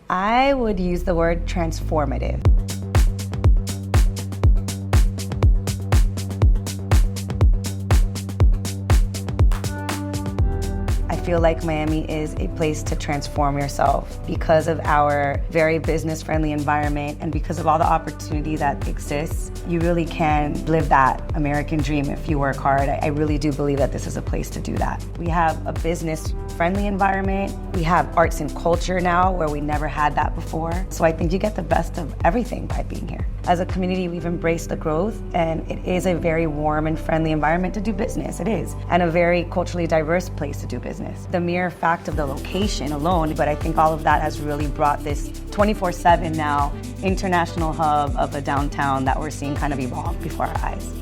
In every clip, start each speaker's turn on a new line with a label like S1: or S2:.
S1: I would use the word transformative. I feel like Miami is a place to transform yourself because of our very business-friendly environment and because of all the opportunity that exists. You really can live that American dream if you work hard. I really do believe that this is a place to do that. We have a business-friendly environment. We have arts and culture now where we never had that before. So I think you get the best of everything by being here. As a community, we've embraced the growth, and it is a very warm and friendly environment to do business. It is, and a very culturally diverse place to do business. The mere fact of the location alone, but I think all of that has really brought this 24/7 now international hub of a downtown that we're seeing kind of evolve before our eyes.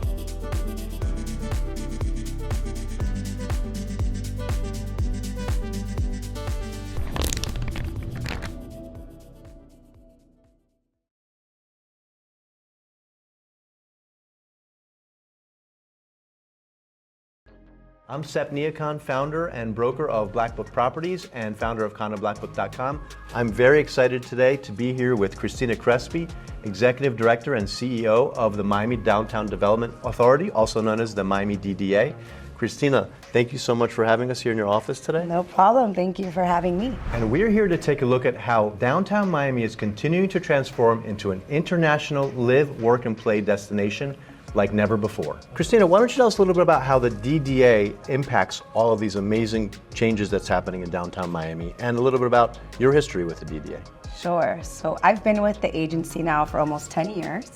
S2: I'm Sep Niakan, founder and broker of Blackbook Properties and founder of condoblackbook.com. I'm very excited today to be here with Christina Crespi, Executive Director and CEO of the Miami Downtown Development Authority, also known as the Miami DDA. Christina, thank you so much for having us here in your office today.
S1: No problem. Thank you for having me.
S2: And we're here to take a look at how downtown Miami is continuing to transform into an international live, work, and play destination like never before. Christina, why don't you tell us a little bit about how the DDA impacts all of these amazing changes that's happening in downtown Miami, and a little bit about your history with the DDA.
S1: Sure. So I've been with the agency now for almost 10 years,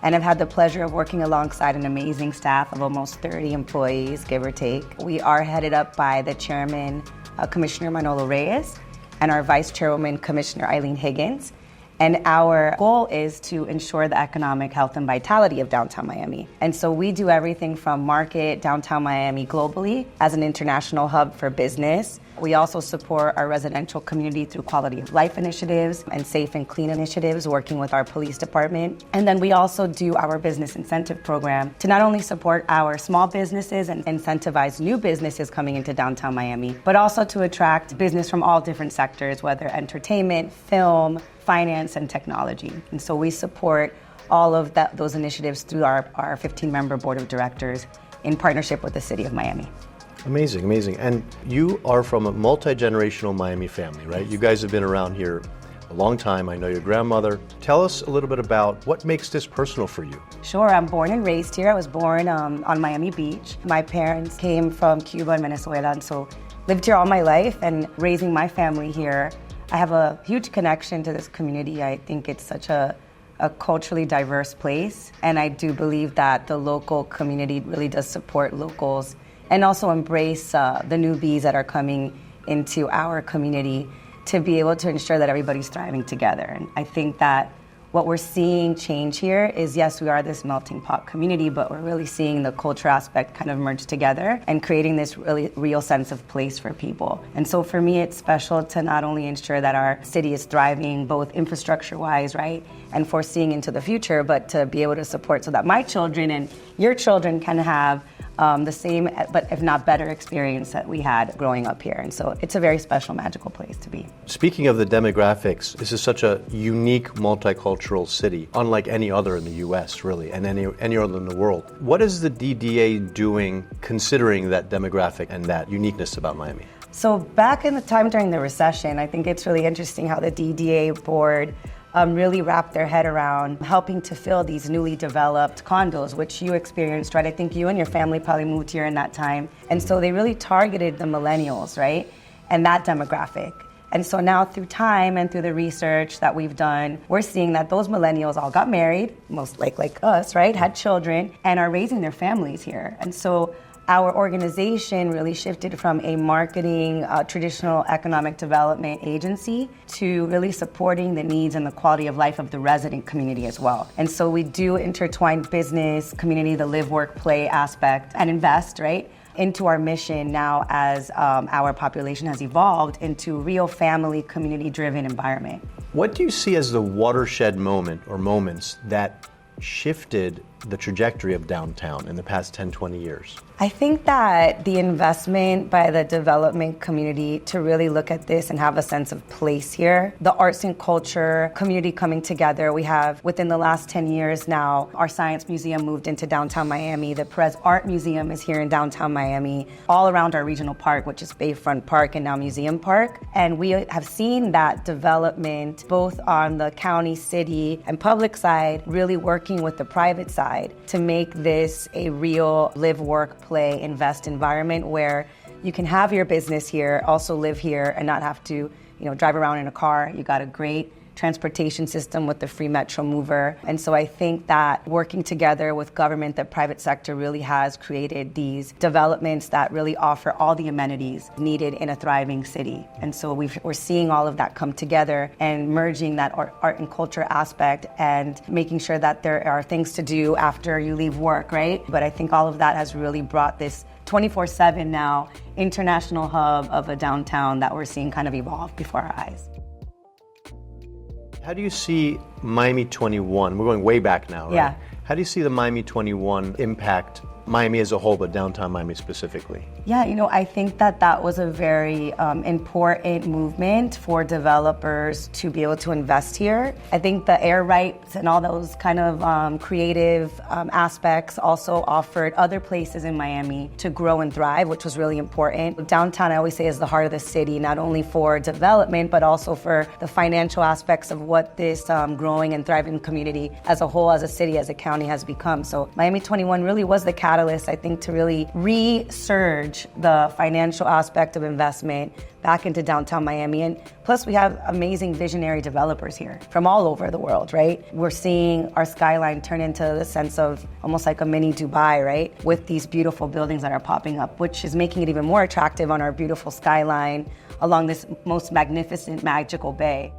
S1: and I've had the pleasure of working alongside an amazing staff of almost 30 employees, give or take. We are headed up by the chairman, Commissioner Manolo Reyes, and our vice chairwoman, Commissioner Eileen Higgins. And our goal is to ensure the economic health and vitality of downtown Miami. And so we do everything from market downtown Miami globally as an international hub for business. We also support our residential community through quality of life initiatives and safe and clean initiatives, working with our police department. And then we also do our business incentive program to not only support our small businesses and incentivize new businesses coming into downtown Miami, but also to attract business from all different sectors, whether entertainment, film, finance, and technology. And so we support all of those initiatives through our 15-member board of directors in partnership with the city of Miami.
S2: Amazing, amazing. And you are from a multi-generational Miami family, right? You guys have been around here a long time. I know your grandmother. Tell us a little bit about what makes this personal for you.
S1: Sure, I'm born and raised here. I was born on Miami Beach. My parents came from Cuba and Venezuela, and so lived here all my life, and raising my family here. I have a huge connection to this community. I think it's such a culturally diverse place, and I do believe that the local community really does support locals and also embrace the newbies that are coming into our community to be able to ensure that everybody's thriving together. And I think that what we're seeing change here is, yes, we are this melting pot community, but we're really seeing the culture aspect kind of merge together and creating this really real sense of place for people. And so for me, it's special to not only ensure that our city is thriving, both infrastructure-wise, right, and foreseeing into the future, but to be able to support so that my children and your children can have the same, but if not better experience that we had growing up here. And so it's a very special, magical place to be.
S2: Speaking of the demographics, this is such a unique multicultural city, unlike any other in the U.S., really, and any other in the world. What is the DDA doing considering that demographic and that uniqueness about Miami?
S1: So back in the time during the recession, I think it's really interesting how the DDA board really wrapped their head around helping to fill these newly developed condos, which you experienced, right? I think you and your family probably moved here in that time. And so they really targeted the millennials, right? And that demographic. And so now through time and through the research that we've done, we're seeing that those millennials all got married, most like us, right? Had children and are raising their families here. And so our organization really shifted from a marketing, traditional economic development agency to really supporting the needs and the quality of life of the resident community as well. And so we do intertwine business, community, the live, work, play aspect, and invest, right, into our mission now as our population has evolved into real family, community-driven environment.
S2: What do you see as the watershed moment or moments that shifted the trajectory of downtown in the past 10, 20 years?
S1: I think that the investment by the development community to really look at this and have a sense of place here, the arts and culture community coming together. We have, within the last 10 years now, our Science Museum moved into downtown Miami. The Perez Art Museum is here in downtown Miami, all around our regional park, which is Bayfront Park and now Museum Park. And we have seen that development both on the county, city, and public side, really working with the private side to make this a real live, work, play, invest environment where you can have your business here, also live here, and not have to, drive around in a car. You got a great transportation system with the free Metro Mover. And so I think that working together with government, the private sector really has created these developments that really offer all the amenities needed in a thriving city. And so we're seeing all of that come together and merging that art and culture aspect and making sure that there are things to do after you leave work, right? But I think all of that has really brought this 24/7 now international hub of a downtown that we're seeing kind of evolve before our eyes.
S2: How do you see Miami 21? We're going way back now, right?
S1: Yeah.
S2: How do you see the Miami 21 impact Miami as a whole, but downtown Miami specifically?
S1: Yeah, I think that was a very important movement for developers to be able to invest here. I think the air rights and all those kind of creative aspects also offered other places in Miami to grow and thrive, which was really important. Downtown, I always say, is the heart of the city, not only for development, but also for the financial aspects of what this growing and thriving community as a whole, as a city, as a county has become. So Miami 21 really was the catalyst, I think, to really resurge the financial aspect of investment back into downtown Miami. And plus we have amazing visionary developers here from all over the world, right? We're seeing our skyline turn into the sense of almost like a mini Dubai, right? With these beautiful buildings that are popping up, which is making it even more attractive on our beautiful skyline along this most magnificent, magical bay.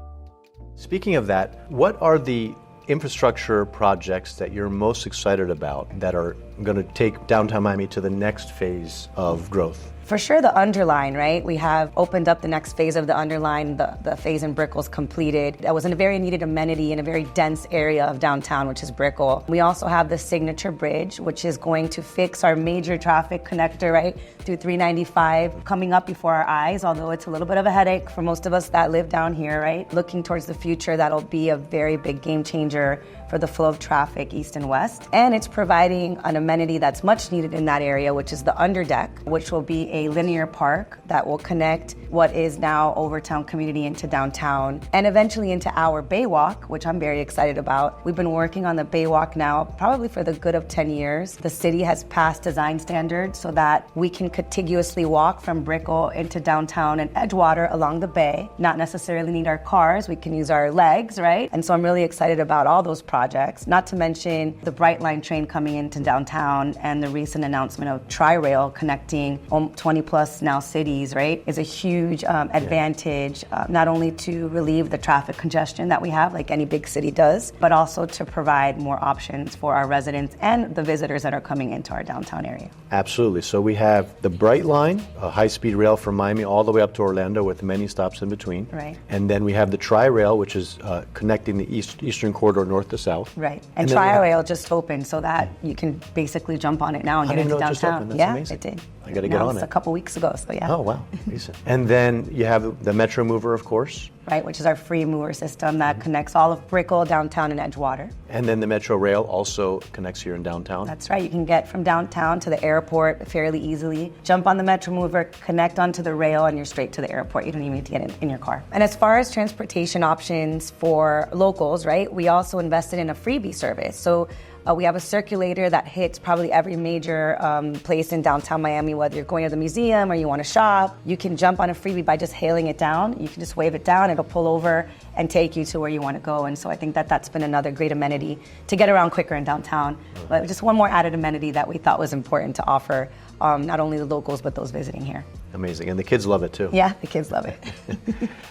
S2: Speaking of that, what are the infrastructure projects that you're most excited about that are going to take downtown Miami to the next phase of growth?
S1: For sure, the underline, right? We have opened up the next phase of the underline. The phase in Brickell is completed. That was a very needed amenity in a very dense area of downtown, which is Brickell. We also have the Signature Bridge, which is going to fix our major traffic connector, right, through 395, coming up before our eyes, although it's a little bit of a headache for most of us that live down here, right? Looking towards the future, that'll be a very big game changer for the flow of traffic east and west. And it's providing an amenity that's much needed in that area, which is the underdeck, which will be a linear park that will connect what is now Overtown community into downtown and eventually into our Baywalk, which I'm very excited about. We've been working on the Baywalk now probably for the good of 10 years. The city has passed design standards so that we can contiguously walk from Brickell into downtown and Edgewater along the bay, not necessarily need our cars, we can use our legs, right? And so I'm really excited about all those projects, not to mention the Brightline train coming into downtown and the recent announcement of Tri-Rail connecting 20 plus now cities, right, is a huge advantage, not only to relieve the traffic congestion that we have, like any big city does, but also to provide more options for our residents and the visitors that are coming into our downtown area.
S2: Absolutely. So we have the Brightline, a high-speed rail from Miami all the way up to Orlando with many stops in between.
S1: Right.
S2: And then we have the Tri-Rail, which is connecting the eastern corridor north to south.
S1: Right. And Tri-Rail just opened so that you can basically jump on it now and get into downtown.
S2: It just opened. That's
S1: yeah,
S2: amazing.
S1: It did.
S2: I got to get on it.
S1: A couple weeks ago, so yeah.
S2: Oh, wow. Decent. And then you have the Metro Mover, of course.
S1: Right, which is our free mover system that connects all of Brickell, downtown, and Edgewater.
S2: And then the Metro Rail also connects here in downtown.
S1: That's right. You can get from downtown to the airport fairly easily. Jump on the Metro Mover, connect onto the rail, and you're straight to the airport. You don't even need to get in your car. And as far as transportation options for locals, right, we also invested in a freebie service. So we have a circulator that hits probably every major place in downtown Miami, whether you're going to the museum or you want to shop. You can jump on a freebie by just hailing it down. You can just wave it down, it'll pull over and take you to where you want to go. And so I think that that's been another great amenity to get around quicker in downtown. But just one more added amenity that we thought was important to offer not only the locals, but those visiting here.
S2: Amazing. And the kids love it too.
S1: Yeah, the kids love it.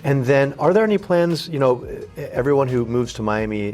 S2: And then are there any plans, everyone who moves to Miami,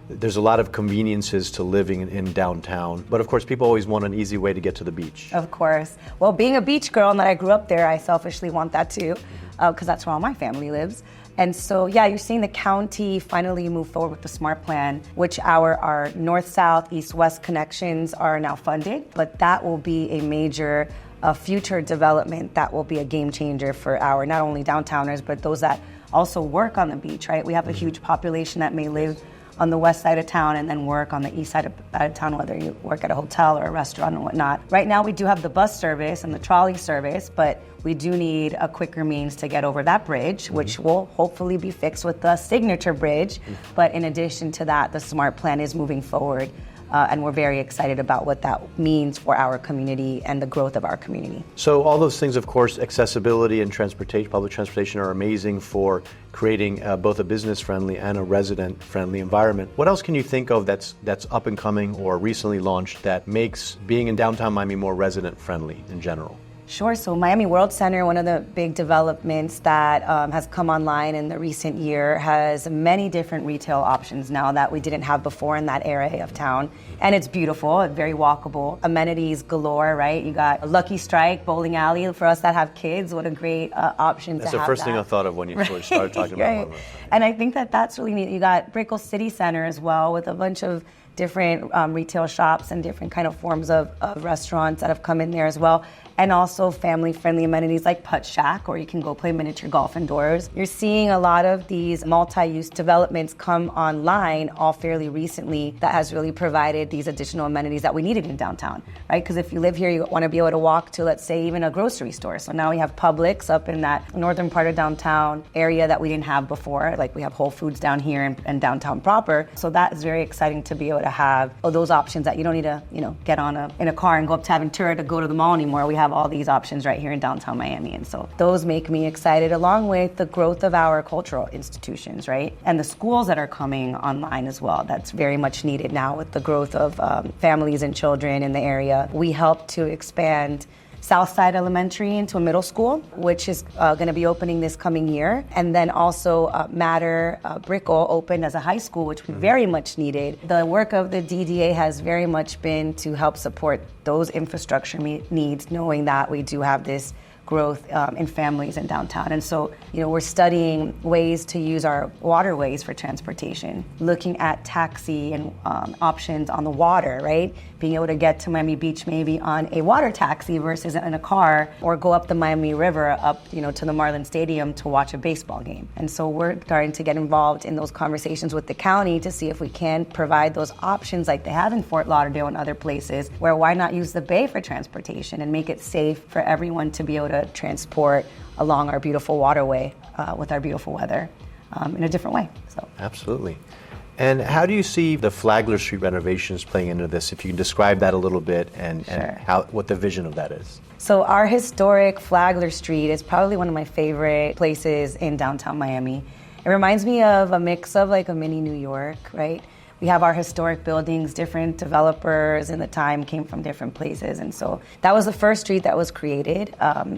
S2: there's a lot of conveniences to living in downtown, but of course people always want an easy way to get to the beach.
S1: Of course. Well, being a beach girl and that I grew up there, I selfishly want that too, because that's where all my family lives. And so, yeah, you're seeing the county finally move forward with the SMART plan, which our north-south, east-west connections are now funded. But that will be a major future development that will be a game changer for our not only downtowners, but those that also work on the beach, right? We have a huge population that may live on the west side of town and then work on the east side of town, whether you work at a hotel or a restaurant and whatnot. Right now we do have the bus service and the trolley service, but we do need a quicker means to get over that bridge, which will hopefully be fixed with the signature bridge. But in addition to that, the SMART plan is moving forward. And we're very excited about what that means for our community and the growth of our community.
S2: So all those things, of course, accessibility and transportation, public transportation are amazing for creating both a business-friendly and a resident-friendly environment. What else can you think of that's up and coming or recently launched that makes being in downtown Miami more resident-friendly in general?
S1: Sure. So Miami World Center, one of the big developments that has come online in the recent year, has many different retail options now that we didn't have before in that area of town. And it's beautiful, very walkable, amenities galore, right? You got a Lucky Strike, bowling alley. For us that have kids, what a great option
S2: That's
S1: to have.
S2: That's the first thing I thought of when you first started talking about it.
S1: And I think that's really neat. You got Brickell City Center as well, with a bunch of different retail shops and different kind of forms of restaurants that have come in there as well. And also family-friendly amenities like Putt Shack, or you can go play miniature golf indoors. You're seeing a lot of these multi-use developments come online all fairly recently that has really provided these additional amenities that we needed in downtown, right? Because if you live here, you want to be able to walk to, let's say, even a grocery store. So now we have Publix up in that northern part of downtown area that we didn't have before. Like we have Whole Foods down here in downtown proper. So that is very exciting to be able to have those options that you don't need to, get in a car and go up to Aventura to go to the mall anymore. We have all these options right here in downtown Miami. And so those make me excited, along with the growth of our cultural institutions, right? And the schools that are coming online as well. That's very much needed now with the growth of families and children in the area. We help to expand Southside Elementary into a middle school, which is going to be opening this coming year. And then also Brickell opened as a high school, which we very much needed. The work of the DDA has very much been to help support those infrastructure needs, knowing that we do have this growth in families in downtown. And so, we're studying ways to use our waterways for transportation, looking at taxi and options on the water, right? Being able to get to Miami Beach maybe on a water taxi versus in a car, or go up the Miami River up, to the Marlin Stadium to watch a baseball game. And so we're starting to get involved in those conversations with the county to see if we can provide those options like they have in Fort Lauderdale and other places, where why not use the bay for transportation and make it safe for everyone to be able to transport along our beautiful waterway with our beautiful weather in a different way. So
S2: absolutely. And how do you see the Flagler Street renovations playing into this? If you can describe that a little bit and what the vision of that is.
S1: So our historic Flagler Street is probably one of my favorite places in downtown Miami. It reminds me of a mix of like a mini New York, right? We have our historic buildings, different developers in the time came from different places. And so that was the first street that was created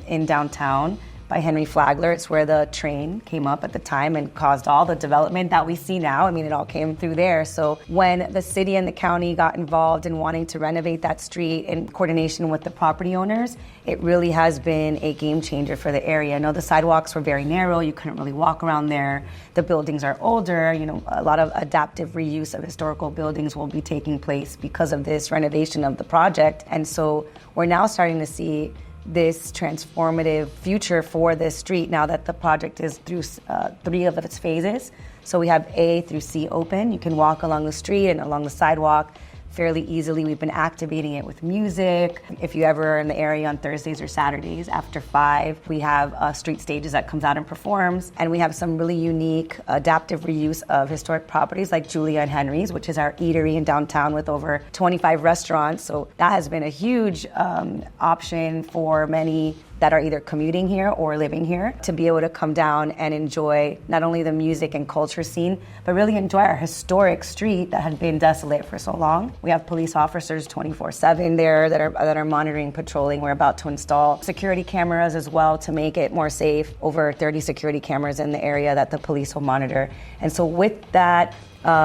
S1: in downtown by Henry Flagler. It's where the train came up at the time and caused all the development that we see now. I mean, it all came through there. So when the city and the county got involved in wanting to renovate that street in coordination with the property owners, it really has been a game changer for the area. I know the sidewalks were very narrow. You couldn't really walk around there. The buildings are older. A lot of adaptive reuse of historical buildings will be taking place because of this renovation of the project. And so we're now starting to see this transformative future for this street now that the project is through 3 of its phases. So we have A through C open. You can walk along the street and along the sidewalk fairly easily. We've been activating it with music. If you ever are in the area on Thursdays or Saturdays after 5, we have street stages that comes out and performs. And we have some really unique adaptive reuse of historic properties like Julia and Henry's, which is our eatery in downtown with over 25 restaurants. So that has been a huge option for many that are either commuting here or living here to be able to come down and enjoy not only the music and culture scene, but really enjoy our historic street that had been desolate for so long. We have police officers 24/7 there that are monitoring, patrolling. We're about to install security cameras as well to make it more safe. Over 30 security cameras in the area that the police will monitor. And so with that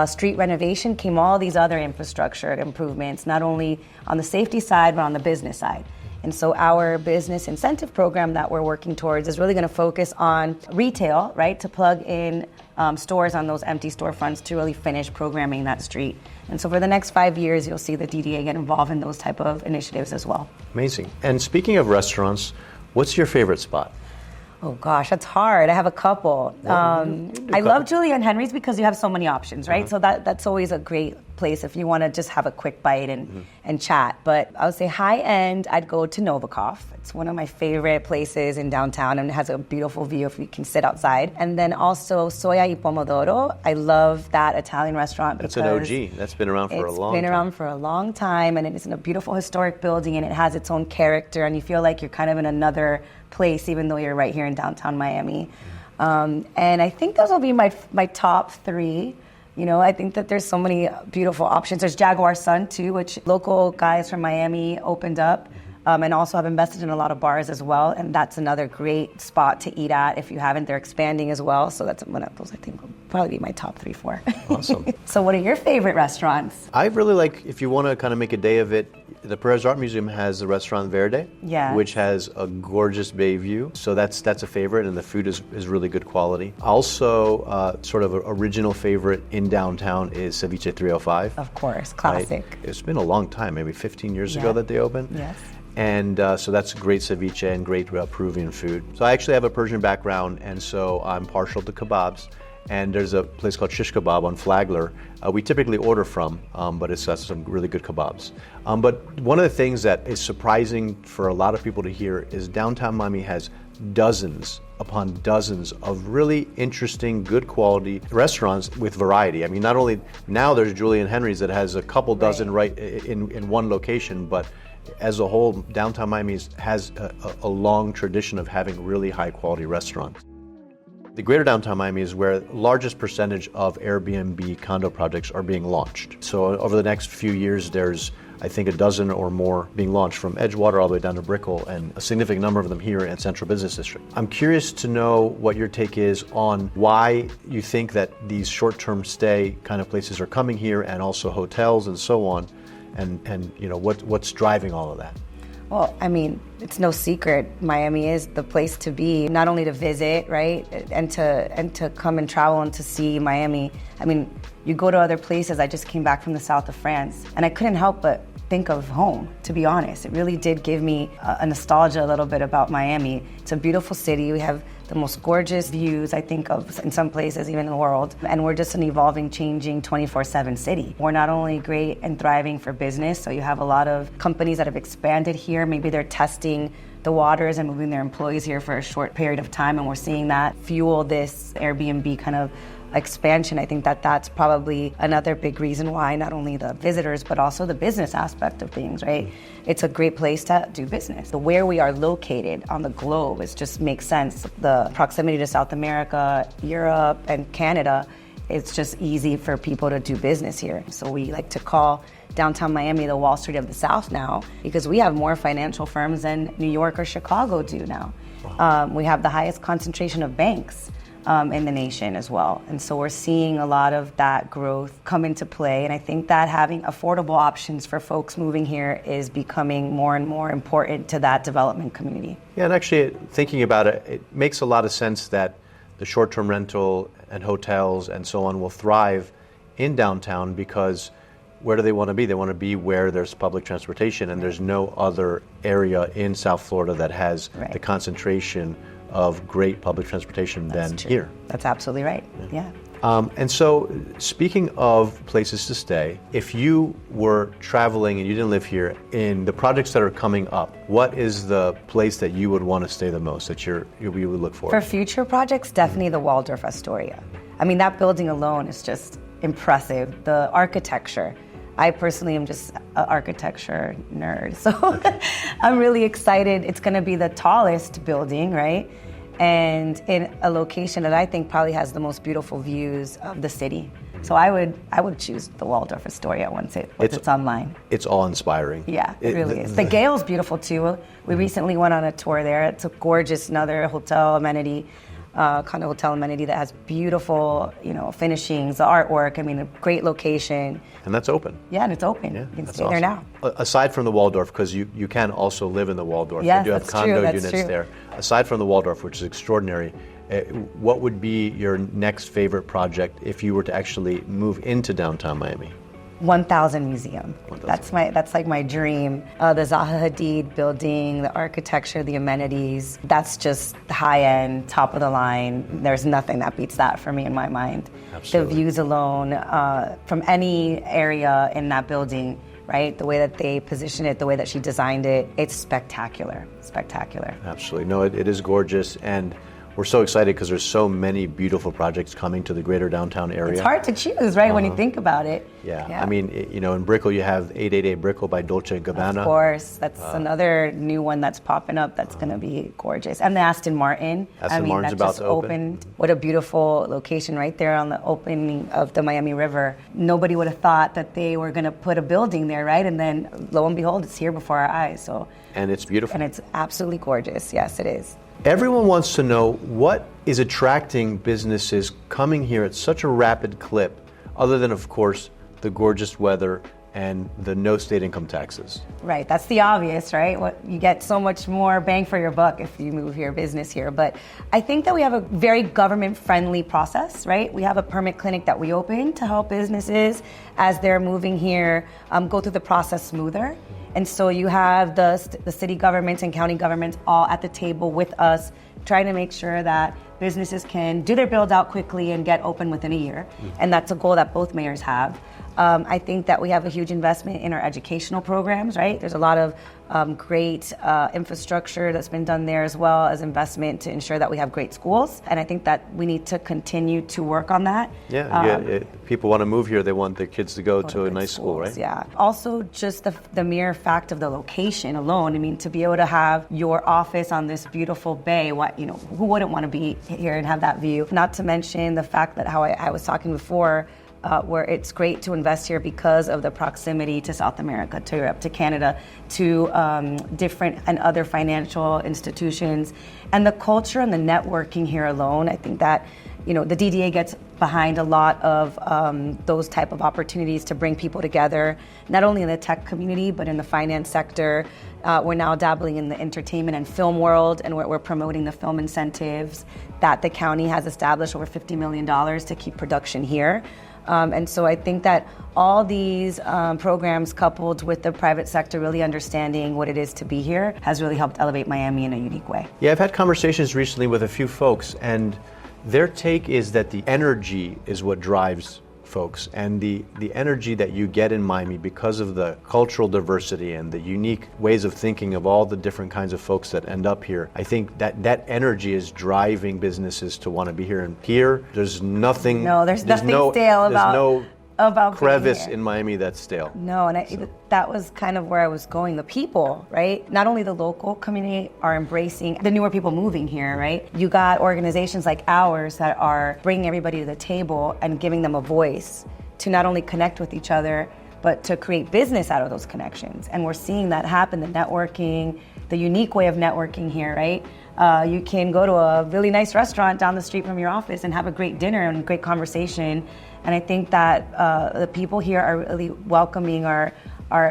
S1: street renovation came all these other infrastructure improvements, not only on the safety side, but on the business side. And so our business incentive program that we're working towards is really going to focus on retail, right, to plug in stores on those empty storefronts to really finish programming that street. And so for the next 5 years, you'll see the DDA get involved in those type of initiatives as well.
S2: Amazing. And speaking of restaurants, what's your favorite spot?
S1: Oh gosh, that's hard. I have a couple. I love Julia and Henry's because you have so many options, right? So that's always a great place if you want to just have a quick bite and chat. But I would say high end, I'd go to Novikov. It's one of my favorite places in downtown and it has a beautiful view if you can sit outside. And then also Soya y Pomodoro. I love that Italian restaurant.
S2: That's an OG. That's been around for a long time.
S1: It's been around for a long time and it's in a beautiful historic building and it has its own character and you feel like you're kind of in another place even though you're right here in downtown Miami. And I think those will be my top three. You know, I think that there's so many beautiful options. There's Jaguar Sun too, which local guys from Miami opened up and also have invested in a lot of bars as well. And that's another great spot to eat at. If you haven't, they're expanding as well. So that's one of those I think will probably be my top 3, 4.
S2: Awesome.
S1: So what are your favorite restaurants?
S2: I really like, if you want to kind of make a day of it, the Perez Art Museum has the restaurant Verde, which has a gorgeous bay view. So that's a favorite, and the food is really good quality. Also, sort of an original favorite in downtown is Ceviche 305.
S1: Of course, classic.
S2: It's been a long time, maybe 15 years ago that they opened.
S1: Yes.
S2: And so that's great ceviche and great Peruvian food. So I actually have a Persian background, and so I'm partial to kebabs. And there's a place called Shish Kebab on Flagler. We typically order from, but it's some really good kebabs. But one of the things that is surprising for a lot of people to hear is downtown Miami has dozens upon dozens of really interesting, good quality restaurants with variety. I mean, not only now there's Julia and Henry's that has a couple dozen right in one location, but as a whole, downtown Miami has a long tradition of having really high quality restaurants. The greater downtown Miami is where the largest percentage of Airbnb condo projects are being launched. So over the next few years, there's, I think, a dozen or more being launched from Edgewater all the way down to Brickell, and a significant number of them here in Central Business District. I'm curious to know what your take is on why you think that these short-term stay kind of places are coming here, and also hotels and so on, and you know what's driving all of that.
S1: Well, I mean, it's no secret. Miami is the place to be, not only to visit, right, and to come and travel and to see Miami. I mean, you go to other places. I just came back from the south of France, and I couldn't help but think of home, to be honest. It really did give me a nostalgia a little bit about Miami. It's a beautiful city. We have the most gorgeous views, I think, of in some places, even in the world. And we're just an evolving, changing 24/7 city. We're not only great and thriving for business, so you have a lot of companies that have expanded here. Maybe they're testing the waters and moving their employees here for a short period of time, and we're seeing that fuel this Airbnb kind of expansion. I think that that's probably another big reason why not only the visitors but also the business aspect of things, right? It's a great place to do business. The where we are located on the globe just makes sense. The proximity to South America, Europe, and Canada, it's just easy for people to do business here. So we like to call downtown Miami the Wall Street of the South now, because we have more financial firms than New York or Chicago do now. We have the highest concentration of banks in the nation as well. And so we're seeing a lot of that growth come into play. And I think that having affordable options for folks moving here is becoming more and more important to that development community.
S2: Yeah, and actually thinking about it, it makes a lot of sense that the short-term rental and hotels and so on will thrive in downtown, because where do they want to be? They want to be where there's public transportation, and there's no other area in South Florida that has the concentration of great public transportation than here.
S1: That's absolutely right, yeah.
S2: And so, speaking of places to stay, if you were traveling and you didn't live here, in the projects that are coming up, what is the place that you would want to stay the most, that you would look for?
S1: For future projects, definitely the Waldorf Astoria. I mean, that building alone is just impressive. The architecture. I personally am just an architecture nerd, so I'm really excited. It's going to be the tallest building, right? And in a location that I think probably has the most beautiful views of the city. So I would choose the Waldorf Astoria once it's online.
S2: It's awe-inspiring.
S1: Yeah, it really is. The Gale's beautiful too. We recently went on a tour there. It's a gorgeous, another hotel amenity. condo hotel amenity that has beautiful, finishings, the artwork. I mean, a great location.
S2: And that's open.
S1: Yeah, and it's open.
S2: Yeah,
S1: You can
S2: that's
S1: stay there
S2: awesome.
S1: now.
S2: Aside from the Waldorf, because you can also live in the Waldorf.
S1: Yes,
S2: they do have
S1: that's
S2: condo
S1: true, that's
S2: units
S1: true.
S2: there. Aside from the Waldorf, which is extraordinary, what would be your next favorite project if you were to actually move into downtown Miami?
S1: 1000 Museum.
S2: 1000.
S1: That's like my dream. The Zaha Hadid building, the architecture, the amenities. That's just high end, top of the line. There's nothing that beats that for me in my mind.
S2: Absolutely.
S1: The views alone from any area in that building, right? The way that they position it, the way that she designed it, it's spectacular. Spectacular.
S2: Absolutely. No, it is gorgeous, and we're so excited because there's so many beautiful projects coming to the greater downtown area.
S1: It's hard to choose, right, when you think about it.
S2: Yeah. I mean, in Brickell you have 888 Brickell by Dolce & Gabbana.
S1: Of course, that's another new one that's popping up that's going to be gorgeous. And the Aston Martin.
S2: Martin's about to open.
S1: What a beautiful location right there on the opening of the Miami River. Nobody would have thought that they were going to put a building there, right? And then lo and behold, it's here before our eyes.
S2: And it's beautiful.
S1: And it's absolutely gorgeous. Yes, it is.
S2: Everyone wants to know what is attracting businesses coming here at such a rapid clip, other than, of course, the gorgeous weather and the no state income taxes.
S1: Right, that's the obvious, right? You get so much more bang for your buck if you move here, business here. But I think that we have a very government-friendly process, right? We have a permit clinic that we open to help businesses as they're moving here go through the process smoother. And so you have the city governments and county governments all at the table with us, trying to make sure that businesses can do their build out quickly and get open within a year. And that's a goal that both mayors have. I think that we have a huge investment in our educational programs, right? There's a lot of great infrastructure that's been done there, as well as investment to ensure that we have great schools. And I think that we need to continue to work on that.
S2: People want to move here. They want their kids to go to a nice school, right?
S1: Yeah. Also, just the mere fact of the location alone. I mean, to be able to have your office on this beautiful bay, who wouldn't want to be here and have that view? Not to mention the fact that how I was talking before, where it's great to invest here because of the proximity to South America, to Europe, to Canada, to different and other financial institutions. And the culture and the networking here alone, I think that, the DDA gets behind a lot of those type of opportunities to bring people together, not only in the tech community, but in the finance sector. We're now dabbling in the entertainment and film world, and we're promoting the film incentives that the county has established, over $50 million to keep production here. And so I think that all these programs, coupled with the private sector really understanding what it is to be here, has really helped elevate Miami in a unique way.
S2: Yeah, I've had conversations recently with a few folks, and their take is that the energy is what drives folks, and the energy that you get in Miami because of the cultural diversity and the unique ways of thinking of all the different kinds of folks that end up here. I think that energy is driving businesses to want to be here. And here, there's nothing.
S1: No, there's nothing stale about
S2: crevice in Miami that's stale.
S1: No, and that was kind of where I was going. The people, right? Not only the local community are embracing the newer people moving here, right? You got organizations like ours that are bringing everybody to the table and giving them a voice to not only connect with each other, but to create business out of those connections. And we're seeing that happen, the networking, the unique way of networking here, right? You can go to a really nice restaurant down the street from your office and have a great dinner and a great conversation. And I think that the people here are really welcoming our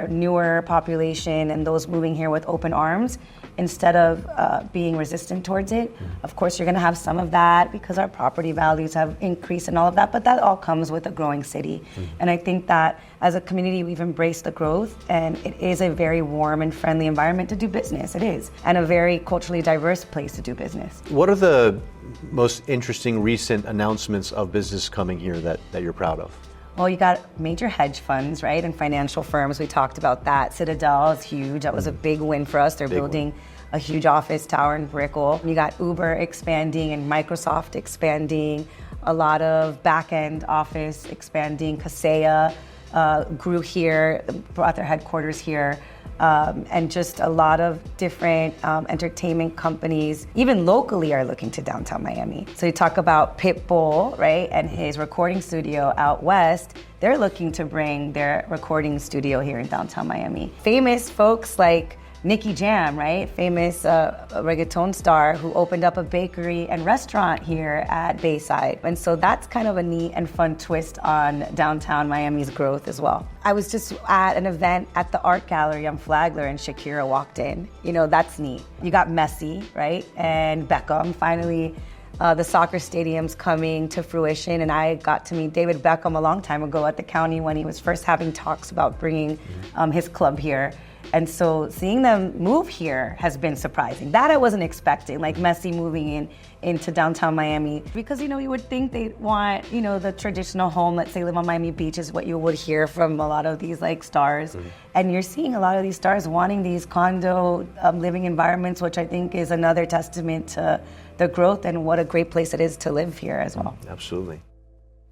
S1: newer population and those moving here with open arms instead of being resistant towards it. Of course, you're going to have some of that because our property values have increased and all of that, but that all comes with a growing city. And I think that as a community, we've embraced the growth, and it is a very warm and friendly environment to do business. It is, and a very culturally diverse place to do business.
S2: What are the most interesting recent announcements of business coming here that you're proud of?
S1: Well, you got major hedge funds, right, and financial firms. We talked about that. Citadel is huge. That was a big win for us. They're building a huge office tower in Brickell. You got Uber expanding and Microsoft expanding. A lot of back-end office expanding. Kaseya grew here, brought their headquarters here. And just a lot of different entertainment companies, even locally, are looking to downtown Miami. So you talk about Pitbull, right, and his recording studio out west. They're looking to bring their recording studio here in downtown Miami. Famous folks like Nicky Jam, right? Famous reggaeton star who opened up a bakery and restaurant here at Bayside. And so that's kind of a neat and fun twist on downtown Miami's growth as well. I was just at an event at the art gallery on Flagler and Shakira walked in. You know, that's neat. You got Messi, right? And Beckham. Finally, the soccer stadium's coming to fruition, and I got to meet David Beckham a long time ago at the county when he was first having talks about bringing his club here. And so seeing them move here has been surprising. That I wasn't expecting, like Messi moving into downtown Miami. Because, you know, you would think they'd want, you know, the traditional home, let's say live on Miami Beach is what you would hear from a lot of these like stars. And you're seeing a lot of these stars wanting these condo living environments, which I think is another testament to the growth and what a great place it is to live here as well.
S2: Absolutely.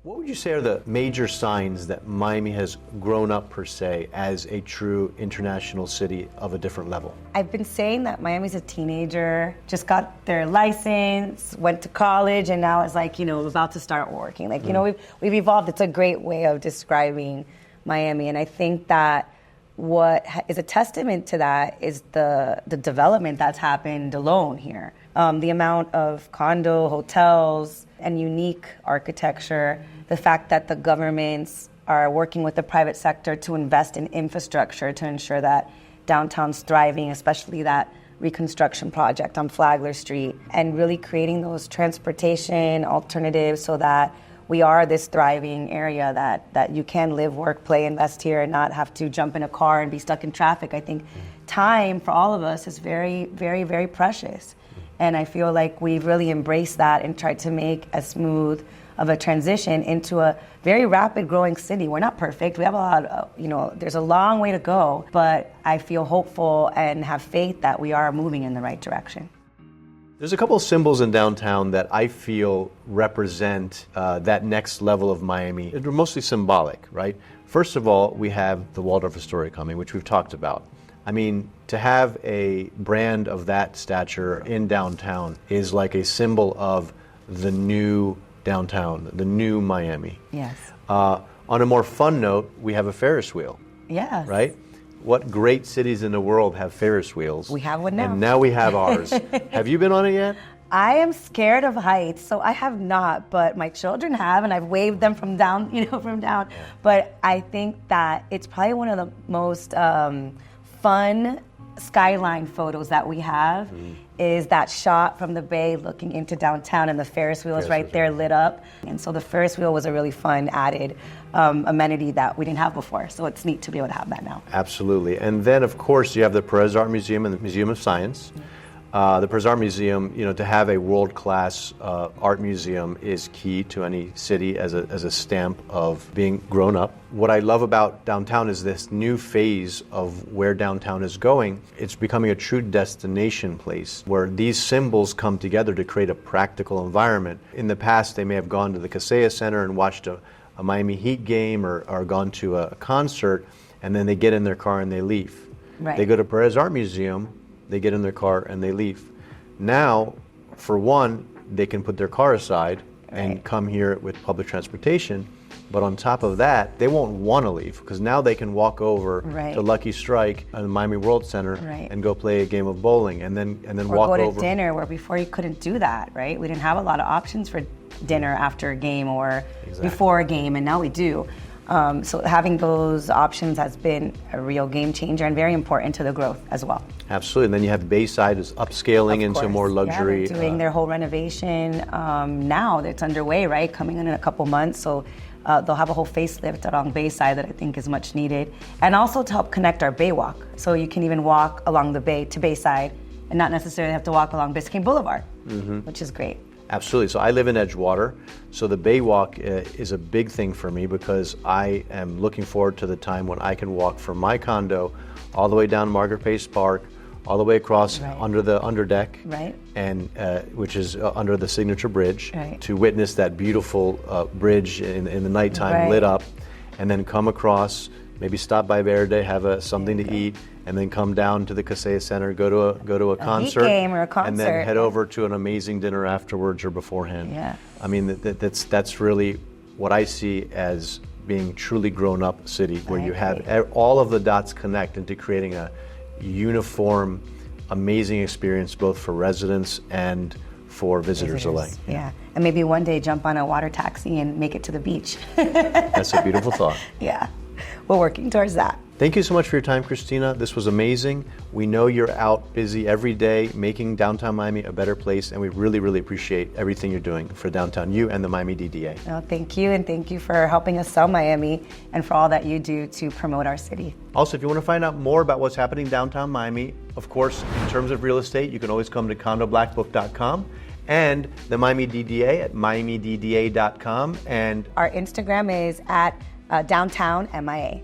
S2: What would you say are the major signs that Miami has grown up, per se, as a true international city of a different level?
S1: I've been saying that Miami's a teenager, just got their license, went to college, and now is like, you know, about to start working. Like, you know, we've evolved. It's a great way of describing Miami. And I think that what is a testament to that is the development that's happened alone here. The amount of condo, hotels, and unique architecture, the fact that the governments are working with the private sector to invest in infrastructure to ensure that downtown's thriving, especially that reconstruction project on Flagler Street, and really creating those transportation alternatives so that we are this thriving area that you can live, work, play, invest here and not have to jump in a car and be stuck in traffic. I think time for all of us is very, very, very precious. And I feel like we've really embraced that and tried to make as smooth of a transition into a very rapid growing city. We're not perfect. We have a lot of, you know, there's a long way to go, but I feel hopeful and have faith that we are moving in the right direction.
S2: There's a couple of symbols in downtown that I feel represent that next level of Miami. They're mostly symbolic, right? First of all, we have the Waldorf Astoria coming, which we've talked about. I mean, to have a brand of that stature in downtown is like a symbol of the new downtown, the new Miami.
S1: Yes.
S2: On a more fun note, we have a Ferris wheel.
S1: Yes.
S2: Right? What great cities in the world have Ferris wheels?
S1: We have one now.
S2: And now we have ours. Have you been on it yet?
S1: I am scared of heights, so I have not, but my children have, and I've waved them from down, from down. Yeah. But I think that it's probably one of the most fun skyline photos that we have is that shot from the bay looking into downtown, and the Ferris wheel is right there lit up. And so the Ferris wheel was a really fun added amenity that we didn't have before. So it's neat to be able to have that now.
S2: Absolutely. And then, of course, you have the Perez Art Museum and the Museum of Science. The Perez Art Museum, to have a world-class art museum is key to any city as a stamp of being grown up. What I love about downtown is this new phase of where downtown is going. It's becoming a true destination place where these symbols come together to create a practical environment. In the past, they may have gone to the Kaseya Center and watched a Miami Heat game or gone to a concert, and then they get in their car and they leave.
S1: Right.
S2: They go to Perez Art Museum, they get in their car and they leave. Now, for one, they can put their car aside and come here with public transportation. But on top of that, they won't want to leave because now they can walk over to Lucky Strike at the Miami World Center and go play a game of bowling and then walk over.
S1: Or go to dinner, where before you couldn't do that, right? We didn't have a lot of options for dinner after a game or before a game, and now we do. So having those options has been a real game changer and very important to the growth as well.
S2: Absolutely. And then you have Bayside is upscaling into more luxury.
S1: Yeah, they're doing their whole renovation now that's underway, right? Coming in a couple months. So they'll have a whole facelift along Bayside that I think is much needed. And also to help connect our Baywalk. So you can even walk along the bay to Bayside and not necessarily have to walk along Biscayne Boulevard, which is great.
S2: Absolutely. So I live in Edgewater, so the Baywalk is a big thing for me because I am looking forward to the time when I can walk from my condo all the way down Margaret Pace Park, all the way across under the underdeck, and which is under the Signature Bridge, to witness that beautiful bridge in the nighttime lit up, and then come across, maybe stop by Verde, have something to eat, and then come down to the Kaseya Center, go to a concert,
S1: game or a concert,
S2: and then head over to an amazing dinner afterwards or beforehand.
S1: Yeah.
S2: I mean, that's really what I see as being truly grown-up city, where you have all of the dots connect into creating a uniform, amazing experience both for residents and for visitors alike.
S1: Yeah. And maybe one day jump on a water taxi and make it to the beach.
S2: That's a beautiful thought.
S1: Yeah, we're working towards that.
S2: Thank you so much for your time, Christina. This was amazing. We know you're out busy every day making downtown Miami a better place, and we really, really appreciate everything you're doing for downtown, you and the Miami DDA.
S1: Oh, thank you, and thank you for helping us sell Miami and for all that you do to promote our city.
S2: Also, if you want to find out more about what's happening downtown Miami, of course, in terms of real estate, you can always come to condoblackbook.com and the Miami DDA at miamidda.com. And
S1: our Instagram is at downtown MIA.